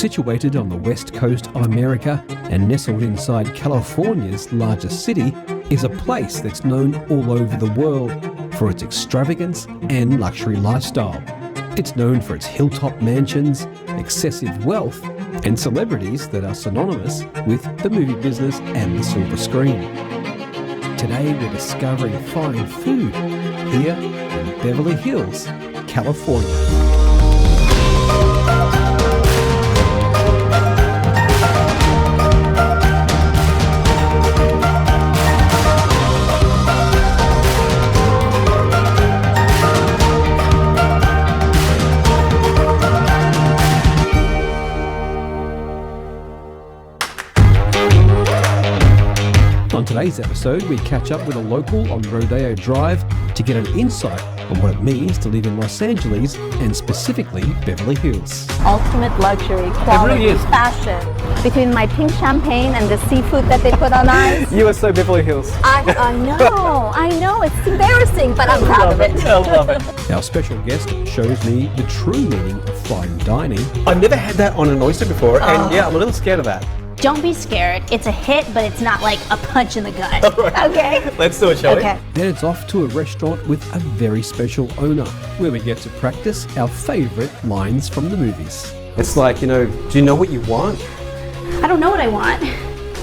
Situated on the west coast of America and nestled inside California's largest city, is a place that's known all over the world for its extravagance and luxury lifestyle. It's known for its hilltop mansions, excessive wealth, and celebrities that are synonymous with the movie business and the silver screen. Today we're discovering fine food here in Beverly Hills, California. On today's episode, we catch up with a local on Rodeo Drive to get an insight on what it means to live in Los Angeles and specifically Beverly Hills. Ultimate luxury, quality, really fashion. Between my pink champagne and the seafood that they put on ice. You are so Beverly Hills. I know, it's embarrassing, but I'm proud of it. I love it. Our special guest shows me the true meaning of fine dining. I've never had that on an oyster before, and yeah, I'm a little scared of that. Don't be scared. It's a hit, but it's not like a punch in the gut. Right. Okay. Let's do it, shall we? Okay. Then it's off to a restaurant with a very special owner, where we get to practice our favourite lines from the movies. It's like, do you know what you want? I don't know what I want.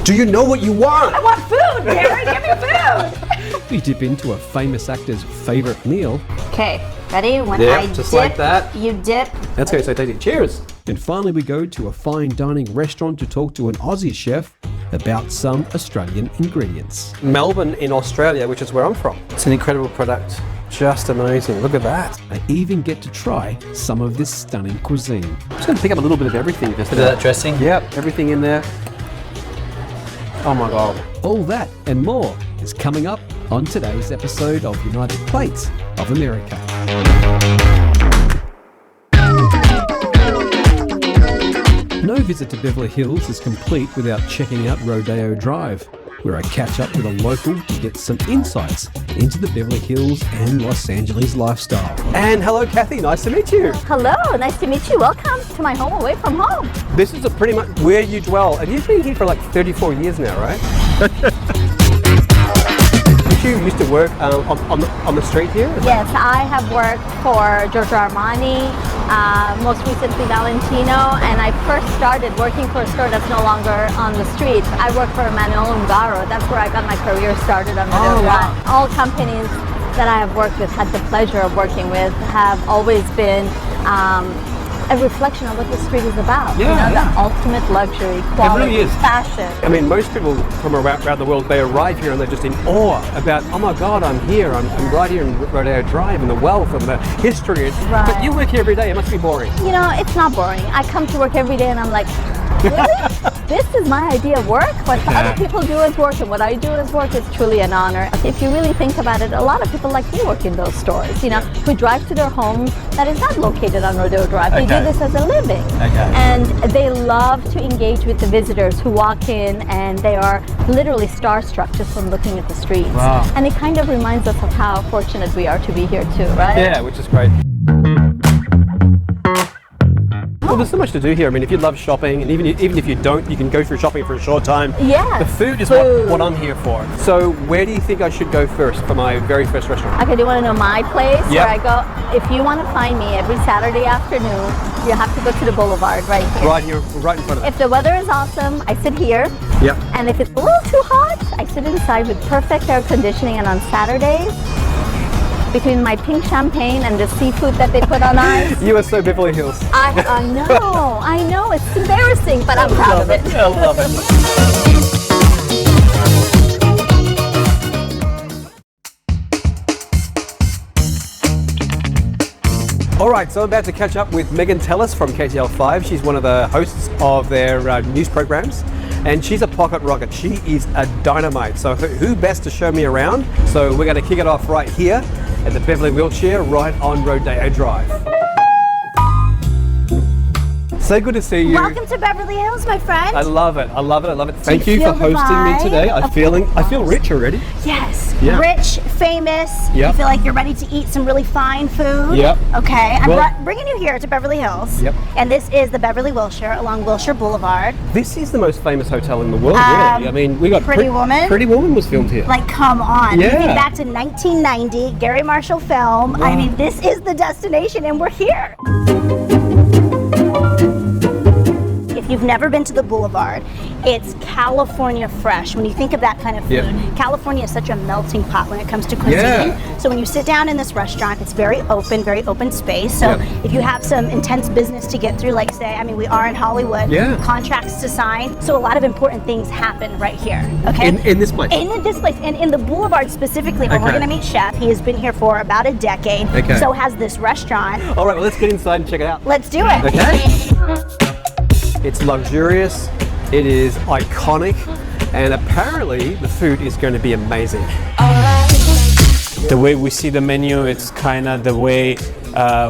Do you know what you want? I want food, Gary. Give me food. We dip into a famous actor's favourite meal. Okay, ready? When Yeah, I just dip, like that. you dip. Let's go, so take it. Cheers. And finally we go to a fine dining restaurant to talk to an Aussie chef about some Australian ingredients. Melbourne in Australia, which is where I'm from. It's an incredible product. Just amazing. Look at that. I even get to try some of this stunning cuisine. I'm just going to pick up a little bit of everything. Just Bit of that dressing? Yep, everything in there. Oh my God. All that and more is coming up on today's episode of United Plates of America. No visit to Beverly Hills is complete without checking out Rodeo Drive, where I catch up with a local to get some insights into the Beverly Hills and Los Angeles lifestyle. And hello, Kathy. Nice to meet you. Hello, nice to meet you. Welcome to my home away from home. This is pretty much where you dwell. And you've been here for like 34 years now, right? You used to work on the street here? Yes, I have worked for Giorgio Armani, most recently Valentino, and I first started working for a store that's no longer on the street. I worked for Emanuele Ungaro. That's where I got my career started on Rodeo Drive. All companies that I have worked with, had the pleasure of working with, have always been a reflection of what the street is about. The ultimate luxury, quality, really is. fashion. I mean, most people from around the world, they arrive here and they're just in awe about, oh my God, I'm here. I'm right here in Rodeo Drive and the wealth and the history. Right. But you work here every day. It must be boring. It's not boring. I come to work every day and I'm like, really? This is my idea of work? What other people do is work, and what I do is work. It's truly an honor. If you really think about it, a lot of people like me work in those stores, who drive to their home that is not located on Rodeo Drive. They do this as a living. And they love to engage with the visitors who walk in, and they are literally starstruck just from looking at the streets. Wow. And it kind of reminds us of how fortunate we are to be here too, right? Yeah, which is great. Well, there's so much to do here. I mean, if you love shopping, and even if you don't, you can go through shopping for a short time. Yeah. The food is what I'm here for. So where do you think I should go first for my very first restaurant? Okay, do you want to know my place Yep. where I go? If you want to find me every Saturday afternoon, you have to go to the Boulevard right here. Right here, right in front of it. If the weather is awesome, I sit here. Yep. And if it's a little too hot, I sit inside with perfect air conditioning. And on Saturdays, between my pink champagne and the seafood that they put on ice. You are so Beverly Hills. I know, it's embarrassing, but I'm proud of it. I love it. All right, so I'm about to catch up with Megan Tellis from KTLA. She's one of the hosts of their news programs, and she's a pocket rocket. She is a dynamite. So who best to show me around? So we're going to kick it off right here at the Beverly Wilshire, right on Rodeo Drive. So good to see you. Welcome to Beverly Hills, my friend. I love it. I love it. I love it. Thank you feel for the hosting me vibe? today. I feel rich already. Yes. Yeah. Rich, famous. Yep. You feel like you're ready to eat some really fine food. Yep. Okay, I'm Well- bringing you here to Beverly Hills. Yep. And this is the Beverly Wilshire along Wilshire Boulevard. This is the most famous hotel in the world, really. I mean, we got Pretty Woman. Pretty Woman was filmed here. Like, come on. Yeah. Moving back to 1990, Gary Marshall film. I mean, this is the destination and we're here. If you've never been to the Boulevard, it's California fresh. When you think of that kind of food, Yeah. California is such a melting pot when it comes to cuisine. Yeah. So when you sit down in this restaurant, it's very open space. So Yeah. if you have some intense business to get through, like say, I mean, we are in Hollywood, Yeah. contracts to sign. So a lot of important things happen right here, okay? In this place. In this place, and in the Boulevard specifically, where we're Okay. gonna meet Chef. He has been here for about a decade. Okay. So has this restaurant. All right, well, let's get inside and check it out. Let's do it. Okay. It's luxurious, it is iconic, and apparently the food is going to be amazing. The way we see the menu, it's kind of the way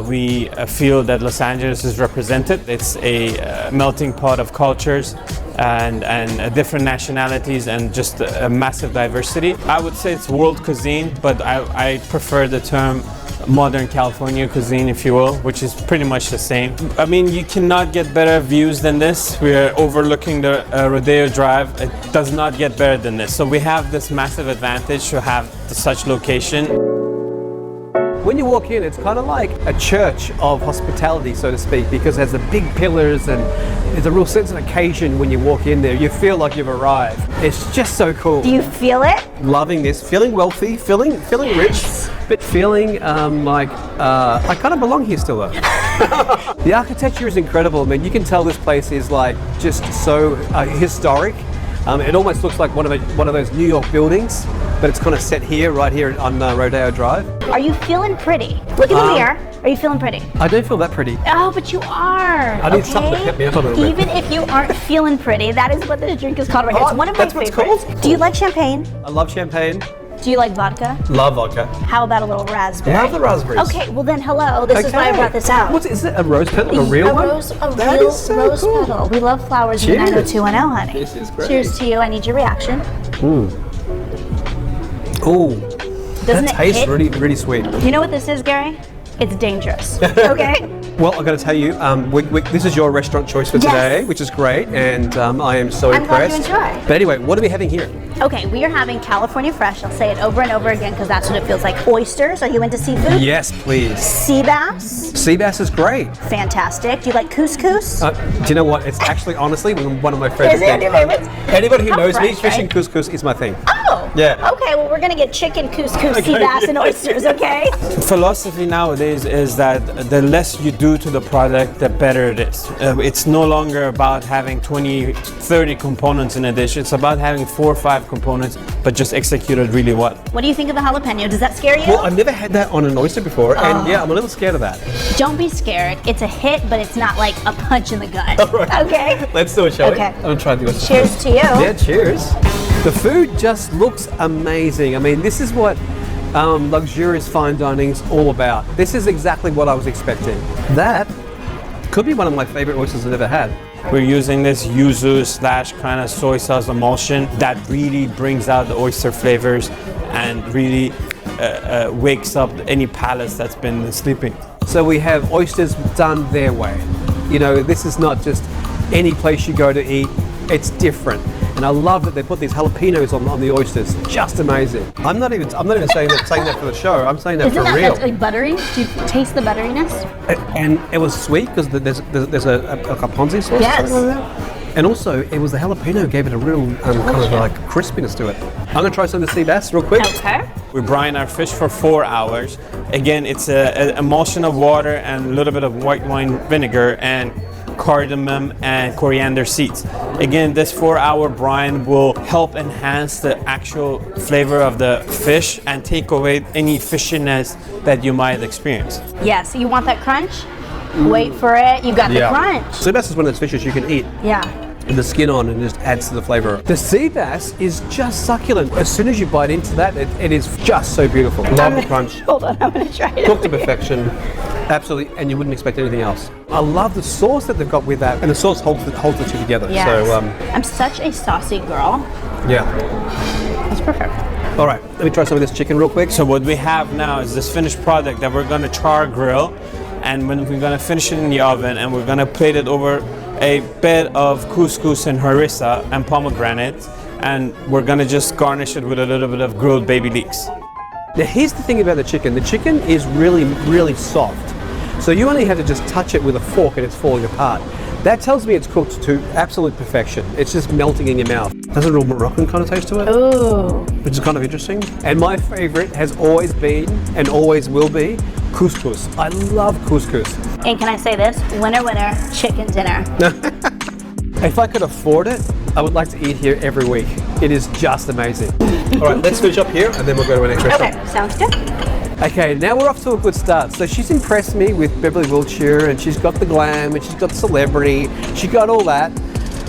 we feel that Los Angeles is represented. It's a melting pot of cultures and different nationalities and just a massive diversity. I would say it's world cuisine, but I prefer the term modern California cuisine, if you will, which is pretty much the same. I mean, you cannot get better views than this. We're overlooking the Rodeo Drive. It does not get better than this. So we have this massive advantage to have such location. When you walk in, it's kind of like a church of hospitality, so to speak, because it has the big pillars and there's a real sense of occasion when you walk in there. You feel like you've arrived. It's just so cool. Do you feel it? Loving this, feeling wealthy, feeling rich, but feeling like I kind of belong here still though. The architecture is incredible. I mean, you can tell this place is like just so historic. It almost looks like one of those New York buildings, but it's kind of set here, right here on Rodeo Drive. Are you feeling pretty? Look in the mirror. Are you feeling pretty? I don't feel that pretty. Oh, but you are. I need something to pep me up a little bit. Even if you aren't feeling pretty, that is what this drink is called right here. Oh, It's one of my that's what it's favorites. called? Do you like champagne? I love champagne, Do you like vodka? love vodka. How about a little raspberry? Love the raspberries. Okay, well then, hello. This is why I brought this out. Is it a rose petal? A real one? That real is so rose cool. petal. We love flowers in Cheers. 90210, honey. This is great. Cheers to you. I need your reaction. Ooh, Doesn't that it tastes hit? really, really sweet. You know what this is, Gary? It's dangerous. Okay? Well, I've got to tell you, this is your restaurant choice for Yes. today, which is great, and I am so I'm glad you impressed. enjoy. But anyway, what are we having here? Okay, we are having California Fresh. I'll say it over and over again because that's what it feels like. Oysters. Are you into seafood? Yes, please. Sea bass. Sea bass is great. Fantastic. Do you like couscous? Do you know what? It's actually, honestly, one of my favorite Is it things. your favorites? Anybody who How knows me, fresh, fish and right? couscous is my thing. Oh. Yeah. Okay, well, we're going to get chicken, couscous, sea bass, and oysters, okay? Philosophy nowadays is that the less you do to the product, the better it is. It's no longer about having 20, 30 components in a dish. It's about having 4 or 5 components, but just executed really well. What do you think of the jalapeno? Does that scare you? Well, I've never had that on an oyster before, and yeah, I'm a little scared of that. Don't be scared. It's a hit, but it's not like a punch in the gut. Right. Okay? Let's do it, shall Okay. we? I'm gonna try the oyster. Cheers to you. Yeah, cheers. The food just looks amazing. I mean, this is what luxurious fine dining is all about. This is exactly what I was expecting. That could be one of my favorite oysters I've ever had. We're using this yuzu / kind of soy sauce emulsion that really brings out the oyster flavors and really wakes up any palates that's been sleeping. So we have oysters done their way. You know, this is not just any place you go to eat. It's different. And I love that they put these jalapenos on the oysters. Just amazing. I'm not even saying that for the show. I'm saying that Isn't for that real. like buttery? Do you taste the butteriness? And it was sweet because there's a ponzi sauce. Yes. Something like that. And also, it was the jalapeno gave it a real kind of like crispiness to it. I'm gonna try some of the sea bass real quick. Okay. We brine our fish for 4 hours. Again, it's an emulsion of water and a little bit of white wine vinegar and cardamom and coriander seeds. Again, this 4-hour brine will help enhance the actual flavor of the fish and take away any fishiness that you might experience. Yeah, so you want that crunch? Wait for it. You got the crunch. Sea bass is one of those fishes you can eat. Yeah. And the skin on and just adds to the flavor. The sea bass is just succulent. As soon as you bite into that, it is just so beautiful. Love the crunch. Hold on, I'm gonna try it. Cooked to perfection. Absolutely, and you wouldn't expect anything else. I love the sauce that they've got with that, and the sauce holds the two together. Yes. So, I'm such a saucy girl. yeah. It's perfect. All right, let me try some of this chicken real quick. So what we have now is this finished product that we're gonna char grill, and when we're gonna finish it in the oven, and we're gonna plate it over a bit of couscous and harissa and pomegranate, and we're gonna just garnish it with a little bit of grilled baby leeks. Now here's the thing about the chicken. The chicken is really, really soft. So you only have to just touch it with a fork and it's falling apart. That tells me it's cooked to absolute perfection. It's just melting in your mouth. Has a real Moroccan kind of taste to it. Ooh. Which is kind of interesting. And my favorite has always been and always will be couscous. I love couscous. And can I say this? Winner, winner, chicken dinner. If I could afford it, I would like to eat here every week. It is just amazing. All right, let's finish up here and then we'll go to our next restaurant. Okay, sounds good. Okay, now we're off to a good start. So she's impressed me with Beverly Wilshire, and she's got the glam, and she's got the celebrity, she got all that.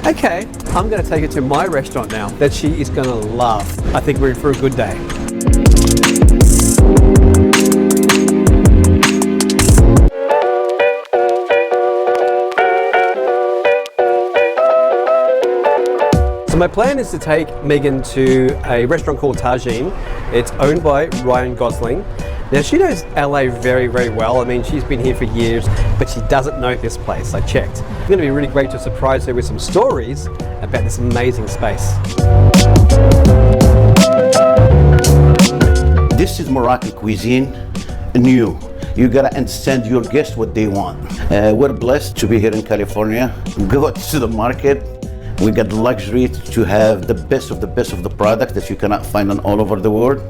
Okay, I'm gonna take her to my restaurant now that she is gonna love. I think we're in for a good day. So my plan is to take Megan to a restaurant called Tagine. It's owned by Ryan Gosling. Now she knows LA very, very well. I mean, she's been here for years, but she doesn't know this place. I checked. It's gonna be really great to surprise her with some stories about this amazing space. This is Moroccan cuisine, new. You gotta understand your guests what they want. We're blessed to be here in California. Go out to the market. We got the luxury to have the best of the product that you cannot find on all over the world.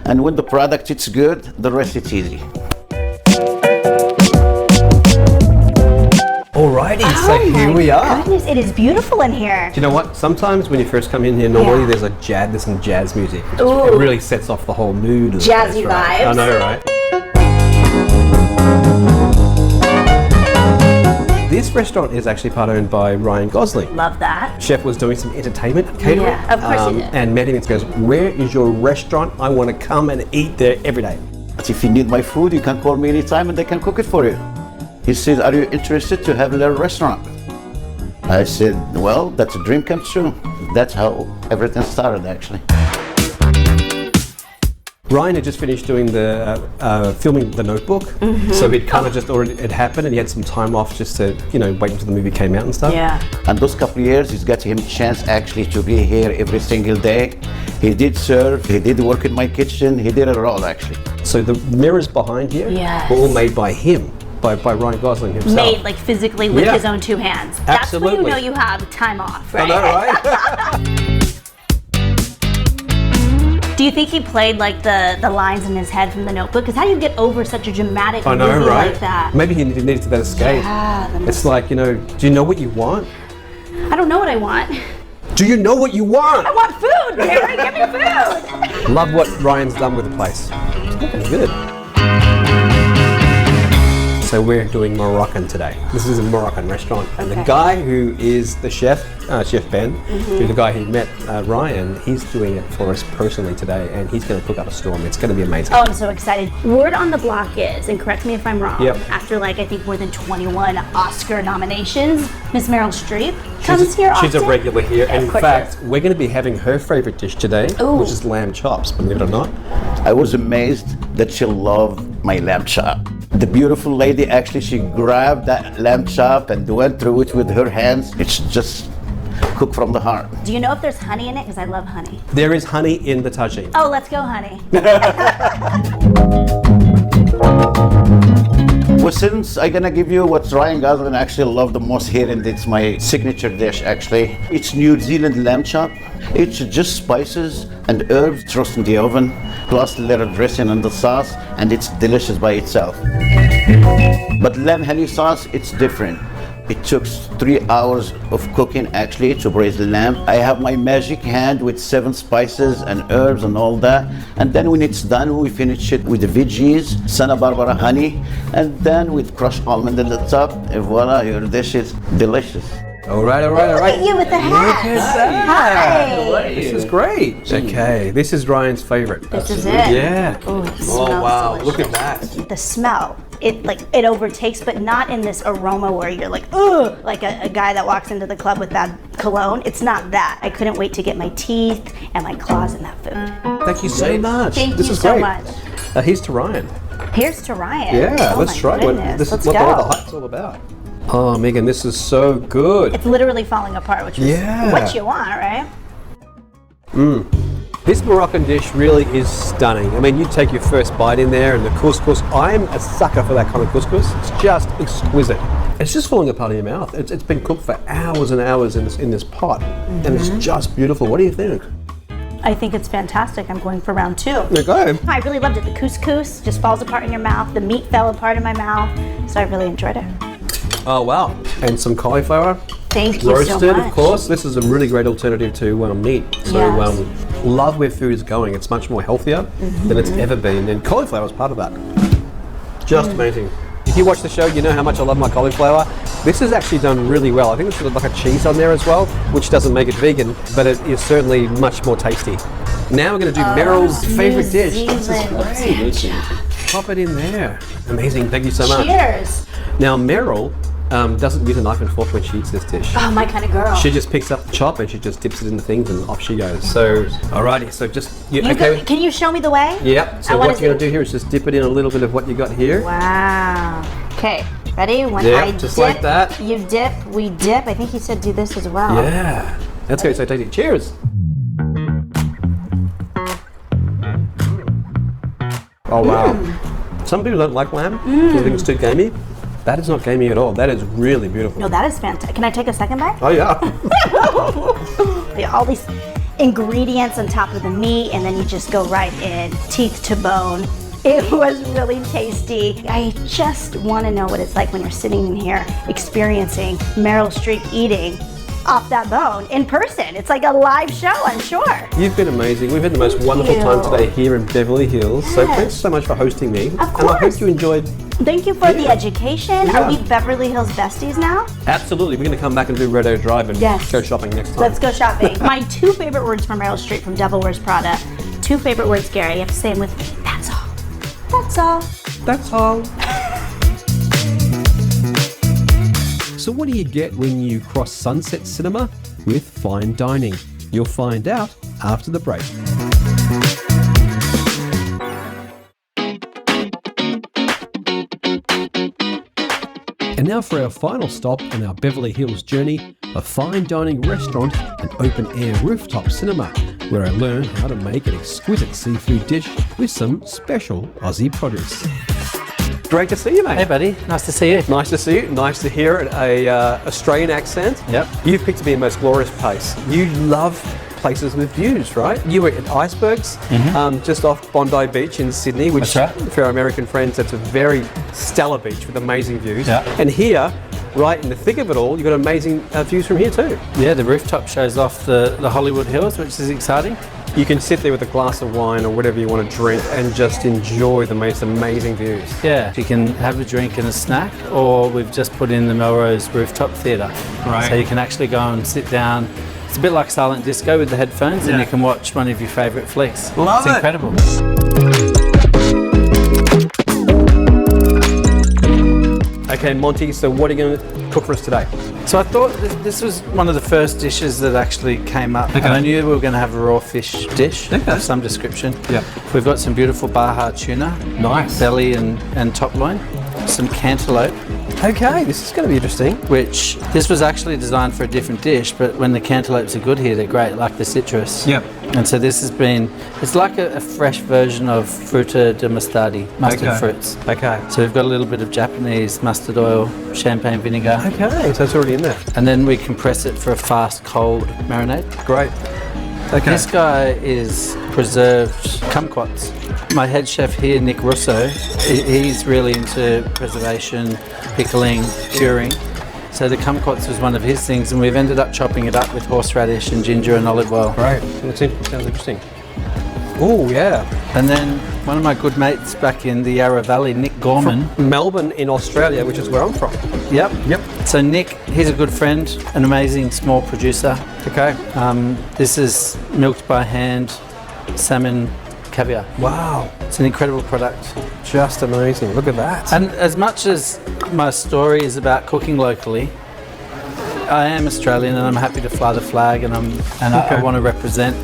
And when the product is good, the rest is easy. Alrighty, so here we are. Goodness, it is beautiful in here. Do you know what? Sometimes when you first come in here, normally there's some jazz music. It really sets off the whole mood of the place, Jazzy right? vibes. I know, right? This restaurant is actually part owned by Ryan Gosling. Love that. Chef was doing some entertainment catering. Yeah, of course he did. And met him and goes, "Where is your restaurant? I want to come and eat there every day." But if you need my food, you can call me anytime and they can cook it for you. He said, "Are you interested to have a little restaurant?" I said, "Well, that's a dream come true." That's how everything started, actually. Ryan had just finished doing the filming The Notebook, so it kind of just already it happened, and he had some time off just to wait until the movie came out and stuff. Yeah. And those couple of years, it's got him a chance actually to be here every single day. He did serve, he did work in my kitchen, he did it all actually. So the mirrors behind here Yes. were all made by him, by Ryan Gosling himself. Made like physically with Yeah. his own two hands. Absolutely. That's when you know you have time off, I right? know, right? Do you think he played like the lines in his head from The Notebook? Because how do you get over such a dramatic I know, movie right? like that? Maybe he needed to that escape. Yeah, It's like, do you know what you want? I don't know what I want. Do you know what you want? I want food, Gary. Give me food. Love what Ryan's done with the place. It's looking good. So we're doing Moroccan today. This is a Moroccan restaurant, and the guy who is the chef, Chef Ben, who's the guy who met Ryan, he's doing it for us personally today, and he's going to cook up a storm. It's going to be amazing. Oh, I'm so excited. Word on the block is, and correct me if I'm wrong, Yep. after like I think more than 21 Oscar nominations, Miss Meryl Streep comes here often. She's a regular here, Yeah, and of in course fact, we're going to be having her favorite dish today, Ooh. which is lamb chops, believe it or not. I was amazed that she loved my lamb chop. The beautiful lady, actually, she grabbed that lamb chop and went through it with her hands. It's just cooked from the heart. Do you know if there's honey in it? Because I love honey. There is honey in the tagine. Oh, let's go, honey. Well, since I'm gonna give you what Ryan Gosling actually loved the most here, and it's my signature dish actually. It's New Zealand lamb chop. It's just spices and herbs roasted in the oven, plus a little dressing and the sauce, and it's delicious by itself. But lamb honey sauce, it's different. It took 3 hours of cooking actually to braise the lamb. I have my magic hand with 7 spices and herbs and all that. And then when it's done, we finish it with the veggies, Santa Barbara honey, and then with crushed almond in the top. And voila, your dish is delicious. All right. Look at you with the hat. Hi. This is great. Okay, this is Ryan's favorite. This is it. Yeah. Oh, it smells wow, delicious. look at that. The smell, it overtakes, but not in this aroma where you're like, ugh, like a guy that walks into the club with bad cologne. It's not that. I couldn't wait to get my teeth and my claws in that food. Thank you so much. Thank This you is so great. much. Here's to Ryan. Here's to Ryan. Yeah, Oh let's my try it. goodness. This is Let's what go. all the hype's all about. Oh, Megan, this is so good. It's literally falling apart, which is Yeah. what you want, right? This Moroccan dish really is stunning. I mean, you take your first bite in there and the couscous. I'm a sucker for that kind of couscous. It's just exquisite. It's just falling apart in your mouth. It's been cooked for hours and hours in this pot, and it's just beautiful. What do you think? I think it's fantastic. I'm going for round 2. Okay. I really loved it. The couscous just falls apart in your mouth. The meat fell apart in my mouth, so I really enjoyed it. Oh wow! And some cauliflower. Thank you Roasted, so much. of course. This is a really great alternative to meat. So Yes. love where food is going. It's much more healthier than it's ever been, and cauliflower is part of that. Just amazing. If you watch the show, you know how much I love my cauliflower. This is actually done really well. I think there's like a cheese on there as well, which doesn't make it vegan, but it is certainly much more tasty. Now we're going to do Meryl's favorite dish. This is great. Pop it in there. Amazing. Thank you so much. Cheers. Now Meryl doesn't use a knife and fork when she eats this dish. Oh, my kind of girl. She just picks up the chop and she just dips it in the things and off she goes. So, alrighty, so just, okay? Can you show me the way? Yep, so what you're going to do here is just dip it in a little bit of what you got here. Wow. Okay, ready? When Yep, I just dip, like that. you dip, we dip. I think you said do this as well. Yeah. Let's go, so take it. Cheers. Oh wow. Some people don't like lamb. They think it's too gamey. That is not gamey at all. That is really beautiful. No, that is fantastic. Can I take a second bite? Oh yeah. All these ingredients on top of the meat, and then you just go right in, teeth to bone. It was really tasty. I just want to know what it's like when you're sitting in here experiencing Meryl Streep eating off that bone in person. It's like a live show, I'm sure. You've been amazing. We've had the most wonderful time today here in Beverly Hills. So thanks so much for hosting me. Of And I course. hope you enjoyed. Thank you for the education. Yeah. Are we Beverly Hills besties now? Absolutely. We're going to come back and do Rodeo Drive and Yes. go shopping next time. Let's go shopping. My 2 favorite words from Meryl Streep from Devil Wears Prada. 2 favorite words, Gary. You have to say them with me. That's all. That's all. That's all. So what do you get when you cross Sunset Cinema with fine dining? You'll find out after the break. And now for our final stop on our Beverly Hills journey, a fine dining restaurant and open-air rooftop cinema, where I learn how to make an exquisite seafood dish with some special Aussie produce. Great to see you, mate. Hey, buddy. Nice to see you. Nice to see you. Nice to hear a Australian accent. Yep. You've picked to be a most glorious place. You love places with views, right? You were at Icebergs, just off Bondi Beach in Sydney, which That's right. for our American friends, that's a very stellar beach with amazing views. Yeah. And here, right in the thick of it all, you've got amazing views from here too. Yeah, the rooftop shows off the Hollywood Hills, which is exciting. You can sit there with a glass of wine or whatever you want to drink and just enjoy the most amazing views. Yeah, you can have a drink and a snack, or we've just put in the Melrose Rooftop Theatre. Right. So you can actually go and sit down. It's a bit like silent disco with the headphones, and you can watch one of your favourite flicks. Love it's it. incredible. Okay, Monty, so what are you going to cook for us today? So I thought this was one of the first dishes that actually came up. And I knew we were going to have a raw fish dish of some description. Yeah. We've got some beautiful Baja tuna. Nice. Belly and top loin. Some cantaloupe, Okay, this is going to be interesting. which this was actually designed for a different dish, but when the cantaloupes are good here, they're great, like the citrus. Yep. And so this has been, it's like a fresh version of fruta de mustadi, mustard fruits. Okay. So we've got a little bit of Japanese mustard oil, champagne vinegar, Okay, so it's already in there. and then we compress it for a fast cold marinade. Great. Okay. This guy is preserved kumquats. My head chef here, Nick Russo, he's really into preservation, pickling, curing. So the kumquats was one of his things, and we've ended up chopping it up with horseradish and ginger and olive oil. Great. That sounds interesting. Oh, yeah. And then one of my good mates back in the Yarra Valley, Nick Gorman. Melbourne in Australia, which is where I'm from. Yep. Yep. So Nick, he's a good friend, an amazing small producer. Okay. This is milked by hand salmon caviar. Wow. It's an incredible product. Just amazing. Look at that. And as much as my story is about cooking locally, I am Australian and I'm happy to fly the flag, and I want to represent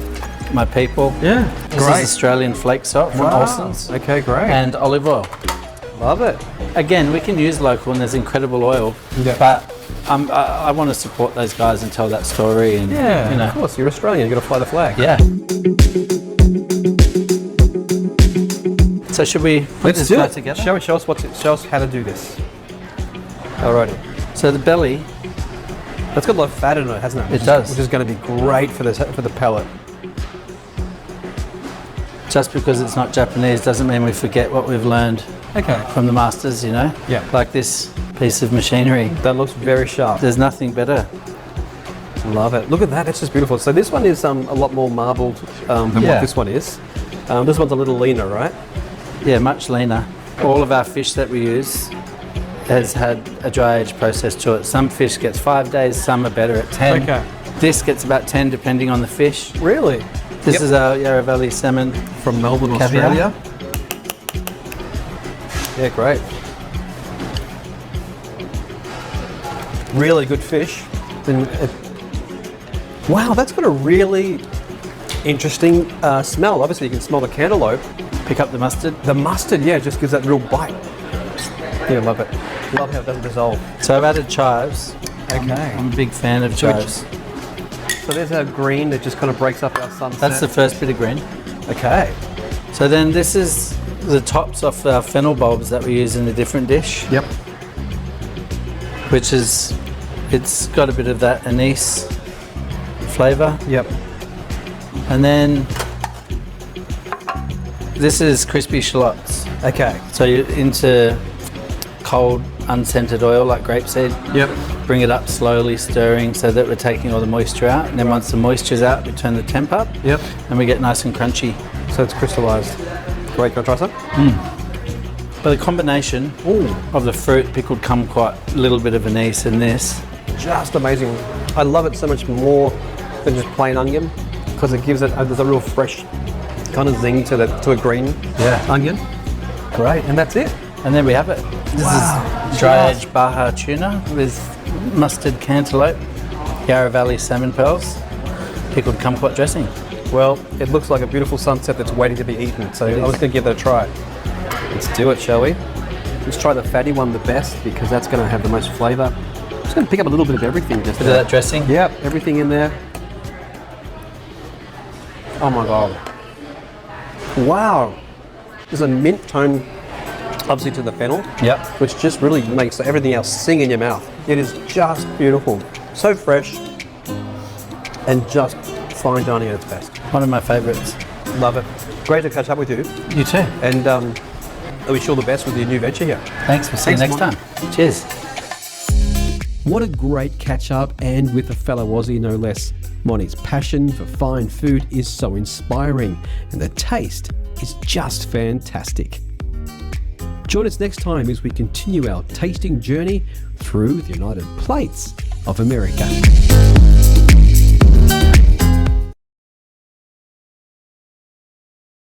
my people. Yeah, This is Australian flake salt from Olsen's. Okay, great. And olive oil. Love it. Again, we can use local and there's incredible oil, but I want to support those guys and tell that story. And, Yeah, you know. of course. You're Australian. You've got to fly the flag. Yeah. So should we put this guy together? Show us how to do this. Alrighty. So the belly, That's got a lot of fat in it, hasn't it? It does. Which is going to be great for the palate. just because it's not Japanese doesn't mean we forget what we've learned from the masters, you know? Yeah. Like this piece of machinery. That looks very sharp. There's nothing better. Love it. Look at that. That's just beautiful. So this one is a lot more marbled than what this one is. This one's a little leaner, right? Yeah, much leaner. All of our fish that we use has had a dry age process to it. Some fish gets 5 days, some are better at 10. Okay. This gets about 10 depending on the fish. Really? This is our Yarra Valley salmon From Melbourne, caviar. Australia. Yeah, great. Really good fish. Wow, that's got a really interesting smell. Obviously, you can smell the cantaloupe. Pick up the mustard. The mustard, yeah, just gives that real bite. Yeah, love it. Love how it doesn't dissolve. So I've added chives. Okay. I'm a big fan of chives. So there's our green that just kind of breaks up our sunset. That's the first bit of green. Okay. So then this is the tops of our fennel bulbs that we use in a different dish. Yep. Which is, it's got a bit of that anise flavour. Yep. And then this is crispy shallots. Okay. So you're into cold, unscented oil like grapeseed. Yep. Bring it up slowly, stirring so that we're taking all the moisture out. And then once the moisture's out, we turn the temp up. Yep. And we get nice and crunchy. So it's crystallized. Great. Can I try some? But the combination of the fruit, pickled kumquat, a little bit of anise and this. Just amazing. I love it so much more than just plain onion because it gives it there's a real fresh kind of zing to a green onion. Great. And that's it. And there we have it. This is dry-aged Baja tuna with mustard cantaloupe, Yarra Valley salmon pearls, pickled kumquat dressing. Well, it looks like a beautiful sunset that's waiting to be eaten. So I was going to give that a try. Let's do it, shall we? Let's try the fatty one the best because that's going to have the most flavour. I'm just going to pick up a little bit of everything. Just Bit of that dressing? Yep, everything in there. Oh my God. Wow. There's a mint tone, obviously, to the fennel. Yep. Which just really makes everything else sing in your mouth. It is just beautiful. So fresh and just fine dining at its best. One of my favourites. Love it. Great to catch up with you. You too. And I wish you all the best with your new venture here. Thanks. We'll see you next time. Cheers. What a great catch up, and with a fellow Aussie no less. Moni's passion for fine food is so inspiring, and the taste is just fantastic. Join us next time as we continue our tasting journey through the United Plates of America.